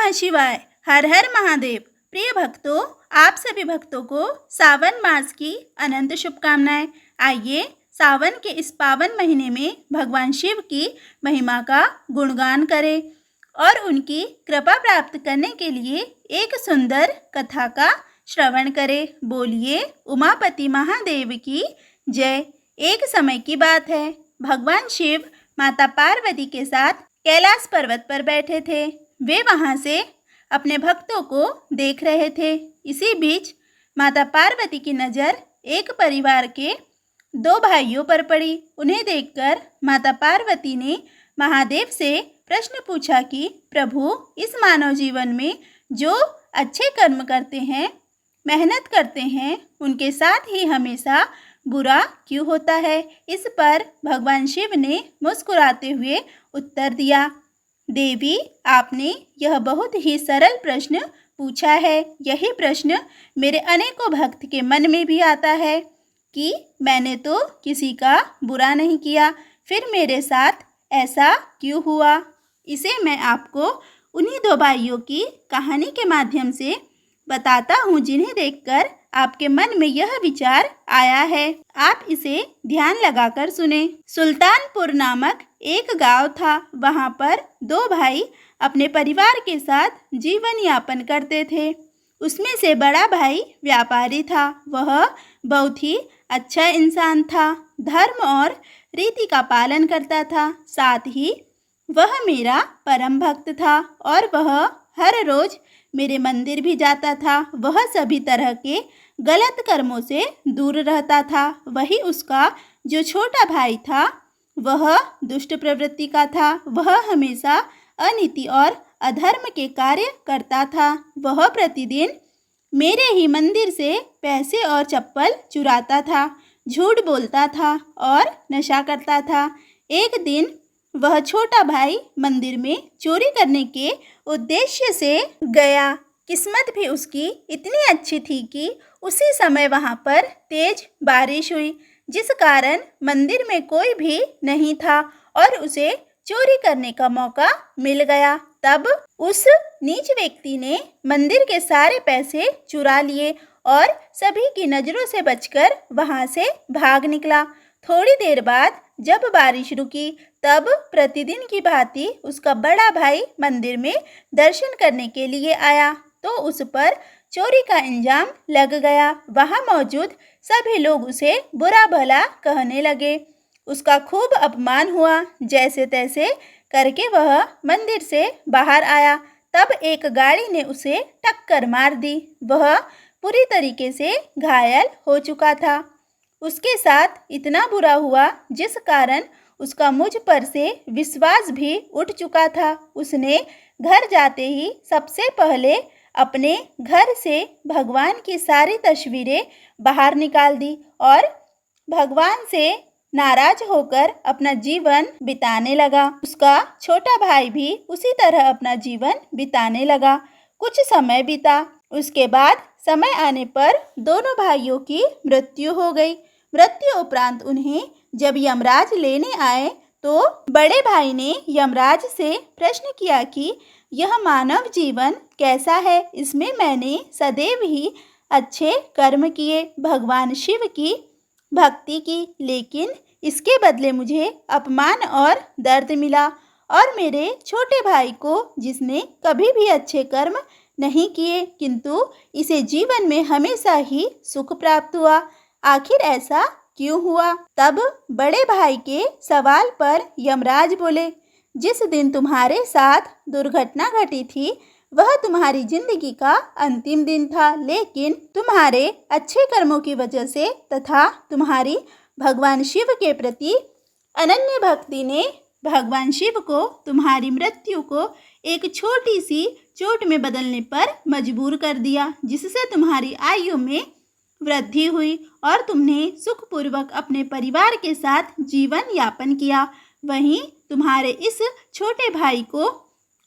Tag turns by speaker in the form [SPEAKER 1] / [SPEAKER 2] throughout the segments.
[SPEAKER 1] नमः शिवाय। हर हर महादेव। प्रिय भक्तों, आप सभी भक्तों को सावन मास की अनंत शुभकामनाएं। आइए सावन के इस पावन महीने में भगवान शिव की महिमा का गुणगान करें और उनकी कृपा प्राप्त करने के लिए एक सुंदर कथा का श्रवण करें। बोलिए उमापति महादेव की जय। एक समय की बात है, भगवान शिव माता पार्वती के साथ कैलाश पर्वत पर बैठे थे। वे वहां से अपने भक्तों को देख रहे थे। इसी बीच माता पार्वती की नज़र एक परिवार के दो भाइयों पर पड़ी। उन्हें देखकर माता पार्वती ने महादेव से प्रश्न पूछा कि प्रभु, इस मानव जीवन में जो अच्छे कर्म करते हैं, मेहनत करते हैं, उनके साथ ही हमेशा बुरा क्यों होता है। इस पर भगवान शिव ने मुस्कुराते हुए उत्तर दिया, देवी, आपने यह बहुत ही सरल प्रश्न पूछा है। यही प्रश्न मेरे अनेकों भक्त के मन में भी आता है कि मैंने तो किसी का बुरा नहीं किया, फिर मेरे साथ ऐसा क्यों हुआ। इसे मैं आपको उन्हीं दो भाइयों की कहानी के माध्यम से बताता हूँ, जिन्हें देखकर आपके मन में यह विचार आया है। आप इसे ध्यान लगाकर सुने। सुल्तानपुर नामक एक गांव था। वहां पर दो भाई अपने परिवार के साथ जीवन यापन करते थे। उसमें से बड़ा भाई व्यापारी था। वह बहुत ही अच्छा इंसान था, धर्म और रीति का पालन करता था। साथ ही वह मेरा परम भक्त था और वह हर रोज मेरे मंदिर भी जाता था। वह सभी तरह के गलत कर्मों से दूर रहता था। वही उसका जो छोटा भाई था, वह दुष्ट प्रवृत्ति का था। वह हमेशा अनीति और अधर्म के कार्य करता था। वह प्रतिदिन मेरे ही मंदिर से पैसे और चप्पल चुराता था, झूठ बोलता था और नशा करता था। एक दिन वह छोटा भाई मंदिर में चोरी करने के उद्देश्य से गया। किस्मत भी उसकी इतनी अच्छी थी कि उसी समय वहां पर तेज बारिश हुई, जिस कारण मंदिर में कोई भी नहीं था और उसे चोरी करने का मौका मिल गया। तब उस नीच व्यक्ति ने मंदिर के सारे पैसे चुरा लिए और सभी की नज़रों से बचकर वहां से भाग निकला। थोड़ी देर बाद जब बारिश रुकी, तब प्रतिदिन की भांति उसका बड़ा भाई मंदिर में दर्शन करने के लिए आया तो उस पर चोरी का इंजाम लग गया। वहां मौजूद सभी लोग उसे बुरा भला कहने लगे। उसका खूब अपमान हुआ। जैसे तैसे करके वह मंदिर से बाहर आया। तब एक गाड़ी ने उसे टक्कर मार दी। वह पूरी तरीके से घायल हो चुका था। उसके साथ इतना बुरा हुआ जिस कारण उसका मुझ पर से विश्वास भी उठ चुका था। उसने घर जाते ही सबसे पहले अपने घर से भगवान की सारी तस्वीरें बाहर निकाल दी और भगवान से नाराज होकर अपना जीवन बिताने लगा। उसका छोटा भाई भी उसी तरह अपना जीवन बिताने लगा। कुछ समय बीता। उसके बाद समय आने पर दोनों भाइयों की मृत्यु हो गई। मृत्यु उपरांत उन्हें जब यमराज लेने आए तो बड़े भाई ने यमराज से प्रश्न किया कि यह मानव जीवन कैसा है। इसमें मैंने सदैव ही अच्छे कर्म किए, भगवान शिव की भक्ति की, लेकिन इसके बदले मुझे अपमान और दर्द मिला। और मेरे छोटे भाई को, जिसने कभी भी अच्छे कर्म नहीं किए, किंतु इसे जीवन में हमेशा ही सुख प्राप्त हुआ। आखिर ऐसा क्यों हुआ। तब बड़े भाई के सवाल पर यमराज बोले, जिस दिन तुम्हारे साथ दुर्घटना घटी थी वह तुम्हारी जिंदगी का अंतिम दिन था, लेकिन तुम्हारे अच्छे कर्मों की वजह से तथा तुम्हारी भगवान शिव के प्रति अनन्य भक्ति ने भगवान शिव को तुम्हारी मृत्यु को एक छोटी सी चोट में बदलने पर मजबूर कर दिया, जिससे तुम्हारी आयु में वृद्धि हुई और तुमने सुखपूर्वक अपने परिवार के साथ जीवन यापन किया। वहीं तुम्हारे इस छोटे भाई को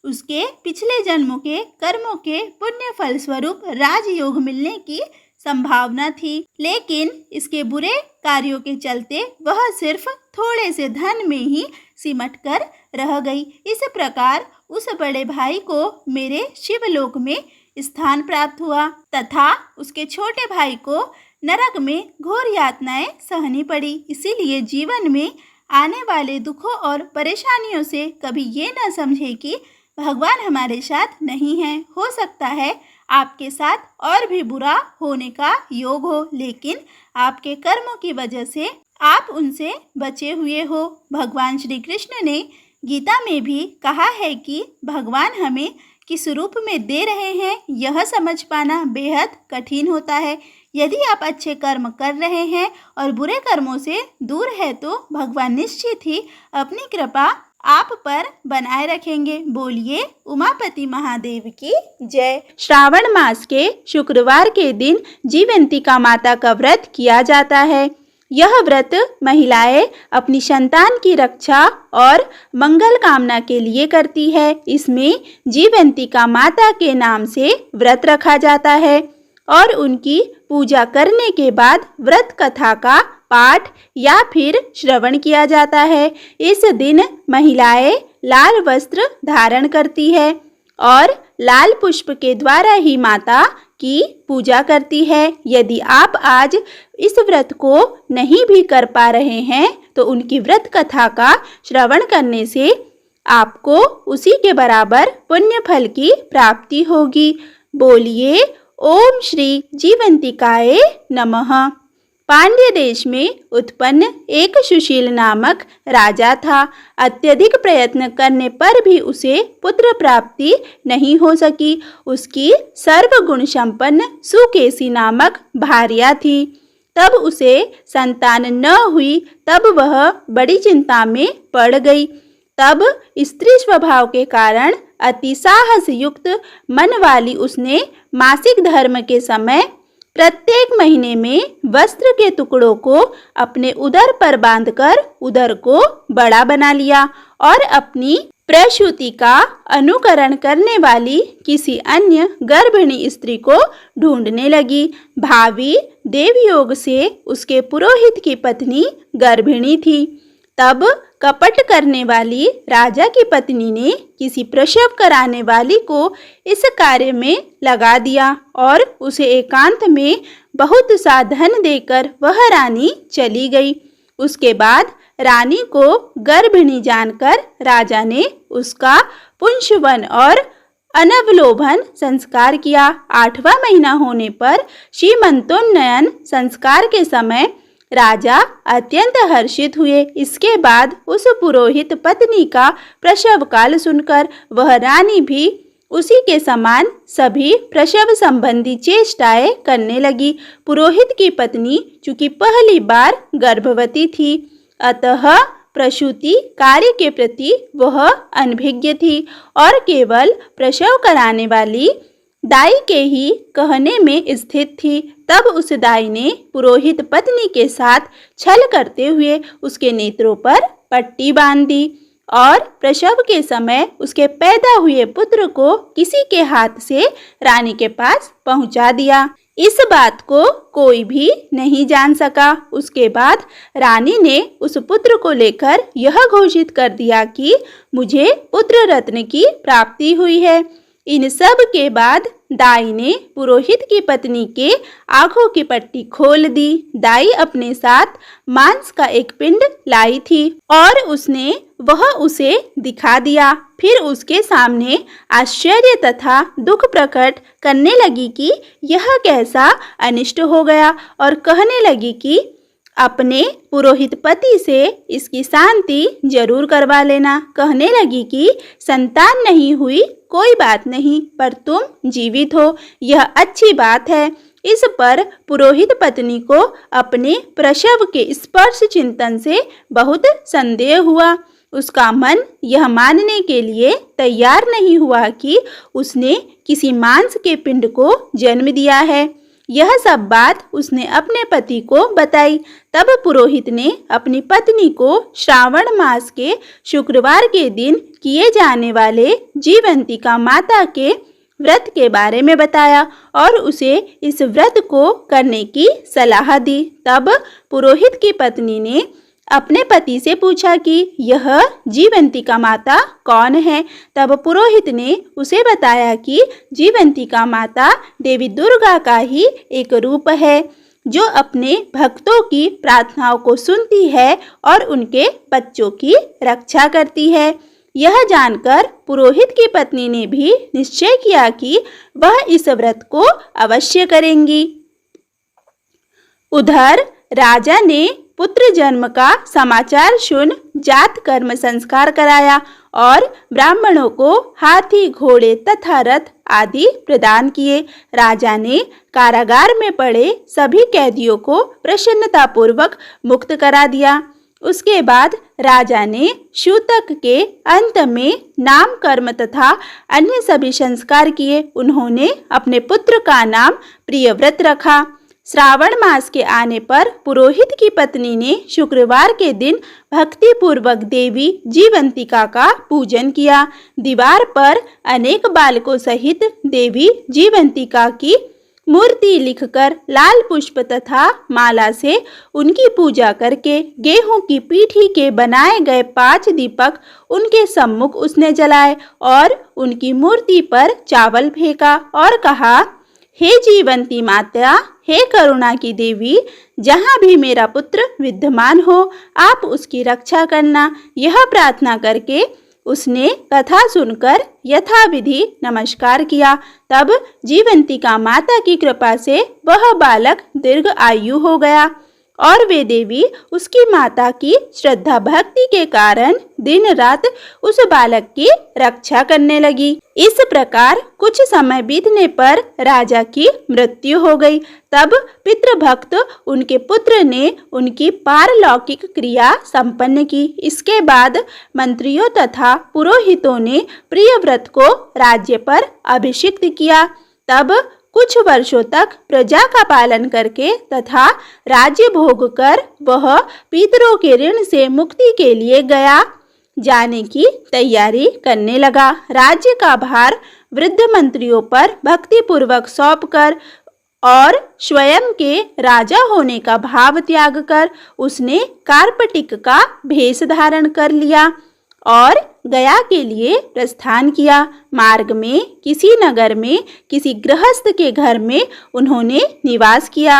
[SPEAKER 1] उसके पिछले जन्मों के कर्मों के पुण्य फल स्वरूप राजयोग मिलने की संभावना थी, लेकिन इसके बुरे कार्यों के चलते वह सिर्फ थोड़े से धन में ही सिमट कर रह गई। इस प्रकार उस बड़े भाई को मेरे शिवलोक में स्थान प्राप्त हुआ तथा उसके छोटे भाई को नरक में घोर यातनाएं सहनी पड़ी। इसीलिए जीवन में आने वाले दुखों और परेशानियों से कभी ये न समझे कि भगवान हमारे साथ नहीं है। हो सकता है आपके साथ और भी बुरा होने का योग हो, लेकिन आपके कर्मों की वजह से आप उनसे बचे हुए हो। भगवान श्री कृष्ण ने गीता में भी कहा है कि भगवान हमें किस रूप में दे रहे हैं यह समझ पाना बेहद कठिन होता है। यदि आप अच्छे कर्म कर रहे हैं और बुरे कर्मों से दूर है तो भगवान निश्चित ही अपनी कृपा आप पर बनाए रखेंगे। बोलिए उमापति महादेव की जय। श्रावण मास के शुक्रवार के दिन जीवंतिका माता का व्रत किया जाता है। यह व्रत महिलाएं अपनी संतान की रक्षा और मंगल कामना के लिए करती है। इसमें जीवंतिका माता के नाम से व्रत रखा जाता है और उनकी पूजा करने के बाद व्रत कथा का पाठ या फिर श्रवण किया जाता है। इस दिन महिलाएं लाल वस्त्र धारण करती है और लाल पुष्प के द्वारा ही माता की पूजा करती है। यदि आप आज इस व्रत को नहीं भी कर पा रहे हैं तो उनकी व्रत कथा का श्रवण करने से आपको उसी के बराबर पुण्य फल की प्राप्ति होगी। बोलिए ओम श्री जीवंतिकाए नमः। पांड्य देश में उत्पन्न एक सुशील नामक राजा था। अत्यधिक प्रयत्न करने पर भी उसे पुत्र प्राप्ति नहीं हो सकी। उसकी सर्वगुण संपन्न सुकेसी नामक भार्या थी। तब उसे संतान न हुई। तब वह बड़ी चिंता में पड़ गई। तब स्त्री स्वभाव के कारण अति साहस युक्त मन वाली उसने मासिक धर्म के समय प्रत्येक महीने में वस्त्र के टुकड़ों को अपने उदर पर बांधकर उदर को बड़ा बना लिया और अपनी प्रसूति का अनुकरण करने वाली किसी अन्य गर्भिणी स्त्री को ढूंढने लगी। भावी देवयोग से उसके पुरोहित की पत्नी गर्भिणी थी। तब कपट करने वाली राजा की पत्नी ने किसी प्रसव कराने वाली को इस कार्य में लगा दिया और उसे एकांत में बहुत सा धन देकर वह रानी चली गई। उसके बाद रानी को गर्भिणी जानकर राजा ने उसका पुंसवन और अनवलोभन संस्कार किया। 8वां महीना होने पर सीमंतोन्नयन संस्कार के समय राजा अत्यंत हर्षित हुए। इसके बाद उस पुरोहित पत्नी का प्रसव काल सुनकर वह रानी भी उसी के समान सभी प्रसव संबंधी चेष्टाएं करने लगी। पुरोहित की पत्नी चूंकि पहली बार गर्भवती थी, अतः प्रसूति कार्य के प्रति वह अनभिज्ञ थी और केवल प्रसव कराने वाली दाई के ही कहने में स्थित थी। तब उस दाई ने पुरोहित पत्नी के साथ छल करते हुए उसके नेत्रों पर पट्टी बांध दी और प्रसव के समय उसके पैदा हुए पुत्र को किसी के हाथ से रानी के पास पहुंचा दिया। इस बात को कोई भी नहीं जान सका। उसके बाद रानी ने उस पुत्र को लेकर यह घोषित कर दिया कि मुझे पुत्र रत्न की प्राप्ति हुई है। इन सब के बाद दाई ने पुरोहित की पत्नी के आंखों की पट्टी खोल दी। दाई अपने साथ मांस का एक पिंड लाई थी और उसने वह उसे दिखा दिया। फिर उसके सामने आश्चर्य तथा दुख प्रकट करने लगी कि यह कैसा अनिष्ट हो गया और कहने लगी कि अपने पुरोहित पति से इसकी शांति जरूर करवा लेना। कहने लगी कि संतान नहीं हुई कोई बात नहीं, पर तुम जीवित हो, यह अच्छी बात है। इस पर पुरोहित पत्नी को अपने प्रसव के स्पर्श चिंतन से बहुत संदेह हुआ। उसका मन यह मानने के लिए तैयार नहीं हुआ कि उसने किसी मांस के पिंड को जन्म दिया है। यह सब बात उसने अपने पति को बताई। तब पुरोहित ने अपनी पत्नी को श्रावण मास के शुक्रवार के दिन किए जाने वाले जीवंतिका माता के व्रत के बारे में बताया और उसे इस व्रत को करने की सलाह दी। तब पुरोहित की पत्नी ने अपने पति से पूछा कि यह जीवंतिका माता कौन है। तब पुरोहित ने उसे बताया कि जीवंतिका माता देवी दुर्गा का ही एक रूप है, जो अपने भक्तों की प्रार्थनाओं को सुनती है और उनके बच्चों की रक्षा करती है। यह जानकर पुरोहित की पत्नी ने भी निश्चय किया कि वह इस व्रत को अवश्य करेंगी। उधर राजा ने पुत्र जन्म का समाचार सुन जात कर्म संस्कार कराया और ब्राह्मणों को हाथी, घोड़े तथा रथ आदि प्रदान किए। राजा ने कारागार में पड़े सभी कैदियों को प्रसन्नतापूर्वक मुक्त करा दिया। उसके बाद राजा ने सूतक के अंत में नाम कर्म तथा अन्य सभी संस्कार किए। उन्होंने अपने पुत्र का नाम प्रियव्रत रखा। श्रावण मास के आने पर पुरोहित की पत्नी ने शुक्रवार के दिन भक्ति पूर्वक देवी जीवंतिका का पूजन किया। दीवार पर अनेक बालकों सहित देवी जीवंतिका की मूर्ति लिखकर लाल पुष्प तथा माला से उनकी पूजा करके गेहूं की पीठी के बनाए गए 5 दीपक उनके सम्मुख उसने जलाए और उनकी मूर्ति पर चावल फेंका और कहा, हे जीवंती माता, हे करुणा की देवी, जहाँ भी मेरा पुत्र विद्यमान हो आप उसकी रक्षा करना। यह प्रार्थना करके उसने कथा सुनकर यथाविधि नमस्कार किया। तब जीवंतिका माता की कृपा से वह बालक दीर्घ आयु हो गया और वे देवी उसकी माता की श्रद्धा भक्ति के कारण दिन रात उस बालक की रक्षा करने लगी। इस प्रकार कुछ समय बीतने पर राजा की मृत्यु हो गई। तब पितृभक्त उनके पुत्र ने उनकी पारलौकिक क्रिया संपन्न की। इसके बाद मंत्रियों तथा पुरोहितों ने प्रियव्रत को राज्य पर अभिषिक्त किया। तब कुछ वर्षों तक प्रजा का पालन करके तथा राज्य भोग कर वह पितरों के ऋण से मुक्ति के लिए गया जाने की तैयारी करने लगा। राज्य का भार वृद्ध मंत्रियों पर भक्ति पूर्वक सौंप कर और स्वयं के राजा होने का भाव त्याग कर उसने कार्पटिक का भेष धारण कर लिया और गया के लिए प्रस्थान किया। मार्ग में किसी नगर में किसी गृहस्थ के घर में उन्होंने निवास किया।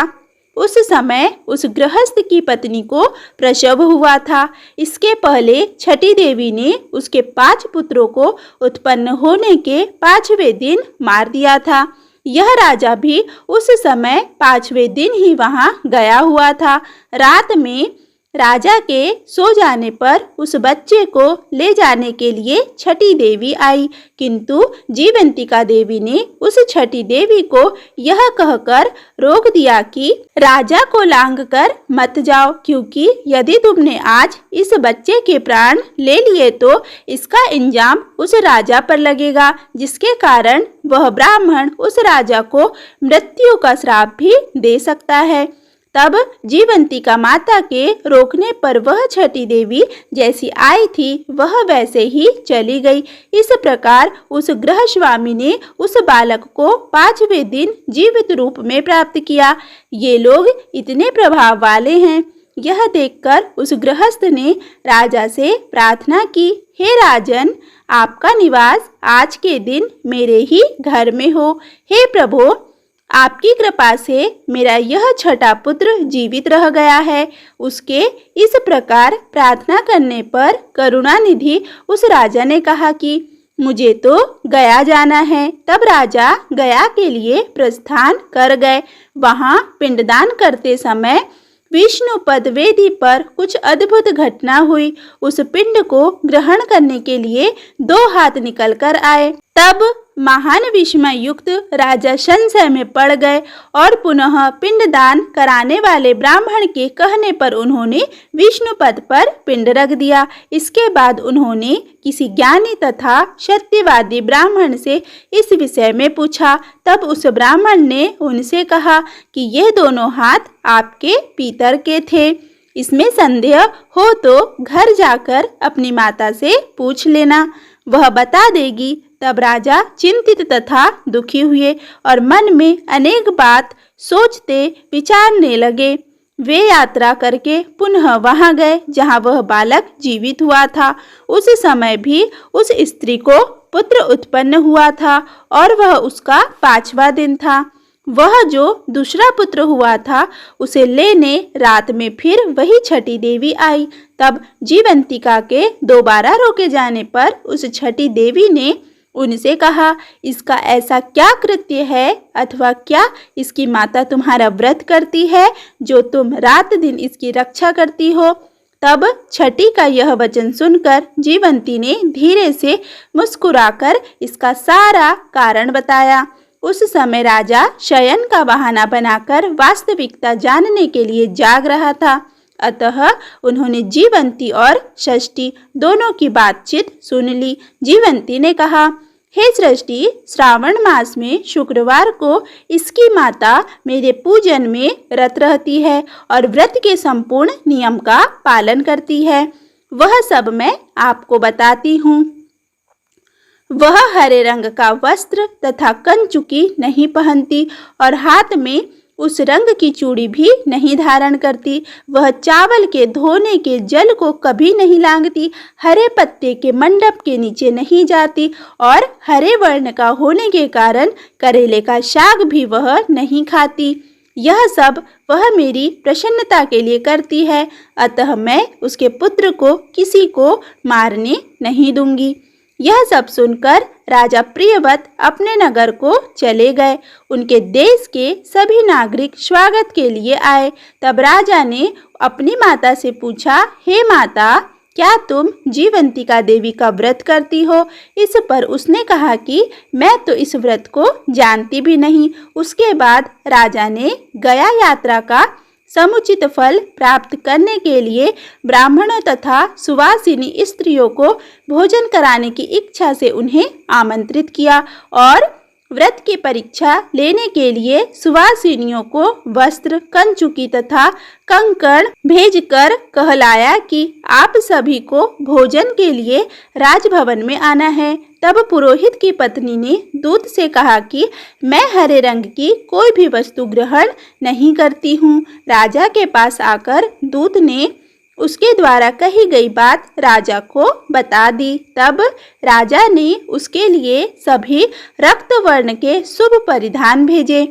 [SPEAKER 1] उस समय उस गृहस्थ की पत्नी को प्रसव हुआ था। इसके पहले छठी देवी ने उसके 5 पुत्रों को उत्पन्न होने के 5वें दिन मार दिया था। यह राजा भी उस समय 5वें दिन ही वहां गया हुआ था। रात में राजा के सो जाने पर उस बच्चे को ले जाने के लिए छठी देवी आई, किंतु जीवंतिका देवी ने उस छठी देवी को यह कहकर रोक दिया कि राजा को लांग कर मत जाओ, क्योंकि यदि तुमने आज इस बच्चे के प्राण ले लिए तो इसका इंजाम उस राजा पर लगेगा, जिसके कारण वह ब्राह्मण उस राजा को मृत्यु का श्राप भी दे सकता है। तब जीवंतिका माता के रोकने पर वह छठी देवी जैसी आई थी वह वैसे ही चली गई। इस प्रकार उस गृह स्वामी ने उस बालक को 5वें दिन जीवित रूप में प्राप्त किया। ये लोग इतने प्रभाव वाले हैं। यह देखकर उस गृहस्थ ने राजा से प्रार्थना की, हे राजन, आपका निवास आज के दिन मेरे ही घर में हो। हे प्रभु, आपकी कृपा से मेरा यह छठा पुत्र जीवित रह गया है। उसके इस प्रकार प्रार्थना करने पर करुणानिधि उस राजा ने कहा कि मुझे तो गया जाना है। तब राजा गया के लिए प्रस्थान कर गए। वहां पिंडदान करते समय विष्णुपद वेदी पर कुछ अद्भुत घटना हुई। उस पिंड को ग्रहण करने के लिए 2 हाथ निकल कर आए। तब महान विस्मय युक्त राजा संशय में पड़ गए और पुनः पिंडदान कराने वाले ब्राह्मण के कहने पर उन्होंने विष्णुपद पर पिंड रख दिया। इसके बाद उन्होंने किसी ज्ञानी तथा सत्यवादी ब्राह्मण से इस विषय में पूछा। तब उस ब्राह्मण ने उनसे कहा कि ये दोनों हाथ आपके पीतर के थे। इसमें संदेह हो तो घर जाकर अपनी माता से पूछ लेना, वह बता देगी। तब राजा चिंतित तथा दुखी हुए और मन में अनेक बात सोचते विचारने लगे। वे यात्रा करके पुनः वहां गए जहां वह बालक जीवित हुआ था। उस समय भी उस स्त्री को पुत्र उत्पन्न हुआ था और वह उसका 5वां दिन था। वह जो दूसरा पुत्र हुआ था उसे लेने रात में फिर वही छठी देवी आई। तब जीवंतिका के दोबारा रोके जाने पर उस छठी देवी ने उनसे कहा, इसका ऐसा क्या कृत्य है अथवा क्या इसकी माता तुम्हारा व्रत करती है जो तुम रात दिन इसकी रक्षा करती हो। तब छठी का यह वचन सुनकर जीवंती ने धीरे से मुस्कुराकर इसका सारा कारण बताया। उस समय राजा शयन का बहाना बनाकर वास्तविकता जानने के लिए जाग रहा था। अतः उन्होंने जीवंती और षष्ठी दोनों की बातचीत सुन ली। जीवंती ने कहा, हे सृष्टि, श्रावण मास में शुक्रवार को इसकी माता मेरे पूजन में रत रहती है और व्रत के संपूर्ण नियम का पालन करती है। वह सब मैं आपको बताती हूँ। वह हरे रंग का वस्त्र तथा कंचुकी नहीं पहनती और हाथ में उस रंग की चूड़ी भी नहीं धारण करती। वह चावल के धोने के जल को कभी नहीं लांघती, हरे पत्ते के मंडप के नीचे नहीं जाती और हरे वर्ण का होने के कारण करेले का शाक भी वह नहीं खाती। यह सब वह मेरी प्रसन्नता के लिए करती है, अतः मैं उसके पुत्र को किसी को मारने नहीं दूंगी। यह सब सुनकर राजा प्रियव्रत अपने नगर को चले गए। उनके देश के सभी नागरिक स्वागत के लिए आए। तब राजा ने अपनी माता से पूछा, हे माता, क्या तुम जीवंतिका देवी का व्रत करती हो? इस पर उसने कहा कि मैं तो इस व्रत को जानती भी नहीं। उसके बाद राजा ने गया यात्रा का समुचित फल प्राप्त करने के लिए ब्राह्मणों तथा सुवासिनी स्त्रियों को भोजन कराने की इच्छा से उन्हें आमंत्रित किया और व्रत की परीक्षा लेने के लिए सुवासिनियों को वस्त्र, कंचुकी तथा कंकण भेजकर कहलाया कि आप सभी को भोजन के लिए राजभवन में आना है। तब पुरोहित की पत्नी ने दूत से कहा कि मैं हरे रंग की कोई भी वस्तु ग्रहण नहीं करती हूँ। राजा के पास आकर दूत ने उसके द्वारा कही गई बात राजा को बता दी। तब राजा ने उसके लिए सभी रक्त वर्ण के शुभ परिधान भेजे।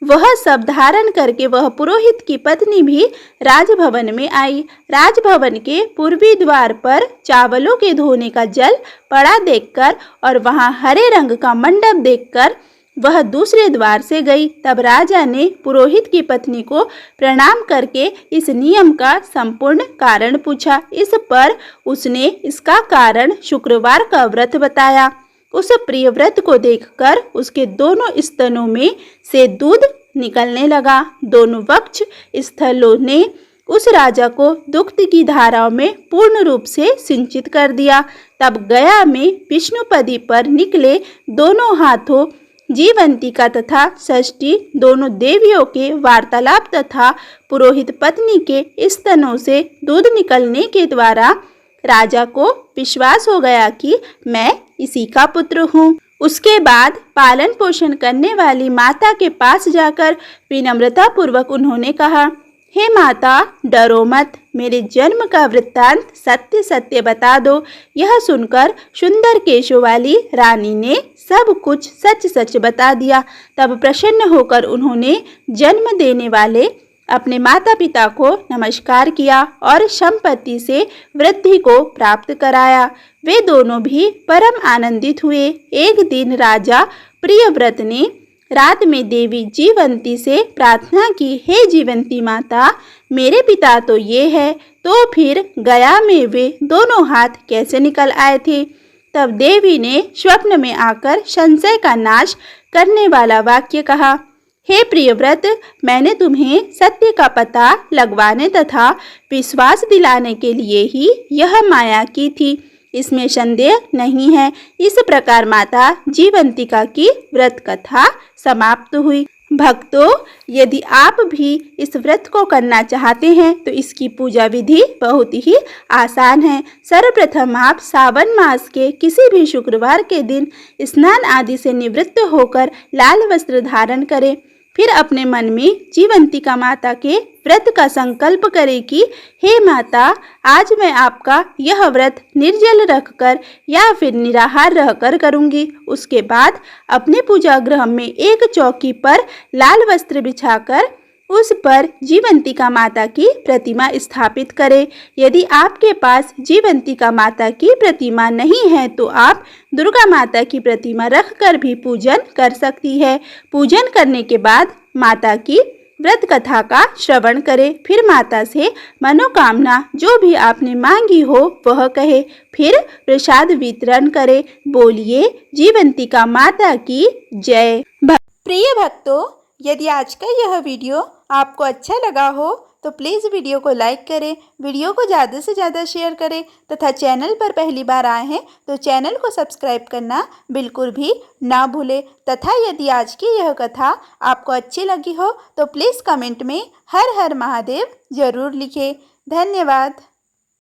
[SPEAKER 1] वह सब धारण करके वह पुरोहित की पत्नी भी राजभवन में आई। राजभवन के पूर्वी द्वार पर चावलों के धोने का जल पड़ा देखकर और वहां हरे रंग का मंडप देखकर वह दूसरे द्वार से गई। तब राजा ने पुरोहित की पत्नी को प्रणाम करके इस नियम का संपूर्ण कारण पूछा। इस पर उसने इसका कारण शुक्रवार का व्रत बताया। उस प्रिय व्रत को देखकर उसके दोनों स्तनों में से दूध निकलने लगा। दोनों वक्ष स्थलों ने उस राजा को दुग्ध की धाराओं में पूर्ण रूप से सिंचित कर दिया। तब गया में विष्णुपदी पर निकले दोनों हाथों जीवंतिका तथा षष्ठी दोनों देवियों के वार्तालाप तथा पुरोहित पत्नी के स्तनों से दूध निकलने के द्वारा राजा को विश्वास हो गया कि मैं इसी का पुत्र हूँ। उसके बाद पालन पोषण करने वाली माता के पास जाकर विनम्रता पूर्वक उन्होंने कहा, हे माता, डरो मत, मेरे जन्म का वृत्तांत सत्य सत्य बता दो। यह सुनकर सुंदर केशों वाली रानी ने सब कुछ सच सच बता दिया। तब प्रसन्न होकर उन्होंने जन्म देने वाले अपने माता पिता को नमस्कार किया और संपत्ति से वृद्धि को प्राप्त कराया। वे दोनों भी परम आनंदित हुए। एक दिन राजा प्रियव्रत ने रात में देवी जीवंती से प्रार्थना की, हे जीवंती माता, मेरे पिता तो ये है, तो फिर गया में वे दोनों हाथ कैसे निकल आए थे? तब देवी ने स्वप्न में आकर संशय का नाश करने वाला वाक्य कहा, हे प्रियव्रत, मैंने तुम्हें सत्य का पता लगवाने तथा विश्वास दिलाने के लिए ही यह माया की थी, इसमें संदेह नहीं है। इस प्रकार माता जीवंतिका की व्रत कथा समाप्त हुई। भक्तों, यदि आप भी इस व्रत को करना चाहते हैं तो इसकी पूजा विधि बहुत ही आसान है। सर्वप्रथम आप सावन मास के किसी भी शुक्रवार के दिन स्नान आदि से निवृत्त होकर लाल वस्त्र धारण करें। फिर अपने मन में जीवंतिका माता के व्रत का संकल्प करें कि हे माता, आज मैं आपका यह व्रत निर्जल रखकर या फिर निराहार रहकर करूंगी। उसके बाद अपने पूजा गृह में एक चौकी पर लाल वस्त्र बिछाकर उस पर जीवंतिका माता की प्रतिमा स्थापित करें। यदि आपके पास जीवंतिका माता की प्रतिमा नहीं है तो आप दुर्गा माता की प्रतिमा रखकर भी पूजन कर सकती है। पूजन करने के बाद माता की व्रत कथा का श्रवण करें। फिर माता से मनोकामना जो भी आपने मांगी हो वह कहे। फिर प्रसाद वितरण करें। बोलिए जीवंतिका माता की जय। प्रिय भक्तों, यदि आज का यह वीडियो आपको अच्छा लगा हो तो प्लीज़ वीडियो को लाइक करें, वीडियो को ज़्यादा से ज़्यादा शेयर करें तथा चैनल पर पहली बार आए हैं तो चैनल को सब्सक्राइब करना बिल्कुल भी ना भूलें। तथा यदि आज की यह कथा आपको अच्छी लगी हो तो प्लीज़ कमेंट में हर हर महादेव ज़रूर लिखें। धन्यवाद।